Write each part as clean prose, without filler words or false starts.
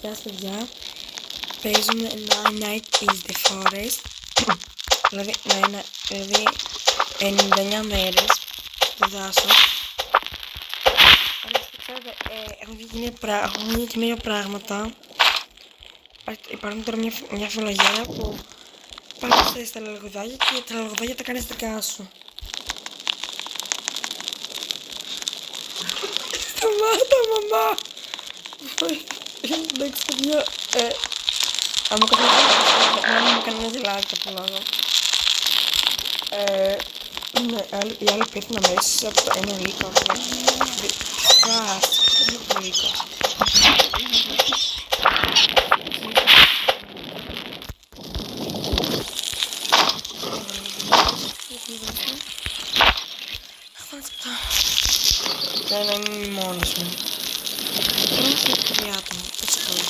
Γεια σας παιδιά. Παίζουμε Nine Nights in the Forest. δηλαδή 99 μέρες στο δάσος. Ξέρετε, έχουν γίνει καινούργια πράγματα. Υπάρχουν τώρα μια φυλαγέρα που πας στα λαγουδάκια και τα λαγουδάκια τα κάνεις δικά σου. Σταμάτα μαμά! Εντάξει παιδιά, άμα μου κάνει ένα γελάκι από λόγο. Η άλλη πέθαινα μέσα από το ένα λύκο. Το λύκο. Δεν είναι μόνος μου. Είναι και τρία άτομα, έτσι πολύ.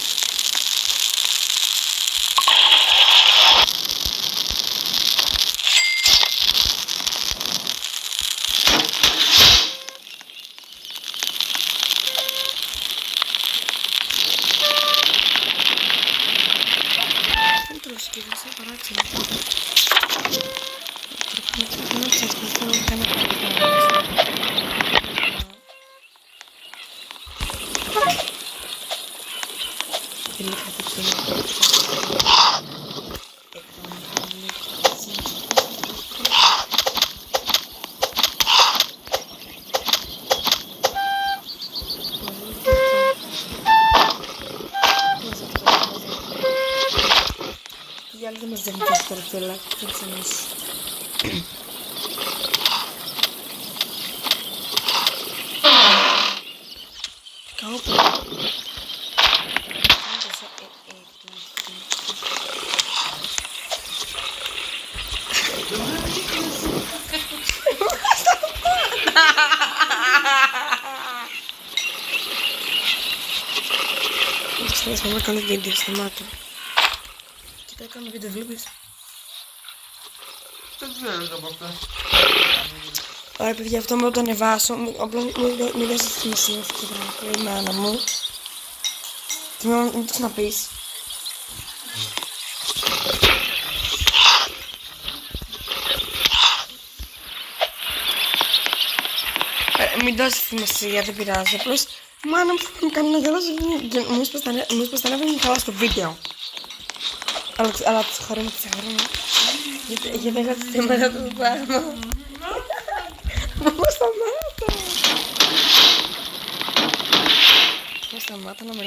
Δεν τρως και δεν σε παράξενο. Δεν ξεσπαθώ να κάνω παράξενο. Οι άλλοι δεν μας δίνουν τόσο καρφέλα, δεν ξανείς. Κάπου. Σταμάτα, μαμά, κάνω βίντεο, σταμάτα. Κοίτα, κάνω βίντεο, βλέπεις. Δεν ξέρω από αυτά. Ωραία παιδιά, αυτό με το ανεβάσω, απλώς μην δώσεις σημασία αυτό το πράγμα, η μάνα μου. Μην το ξαναπείς. Μην δώσεις σημασία, δεν πειράζει, απλώς η μάνα μου θα μου κάνει να γελάσω και μου είπες τα νεύρα μου καλά στο βίντεο. Αλλά τη συγχωρούμε, γιατί δεν είχα σήμερα το πράγμα. Μама, σταμάτα! Σταμάτα να με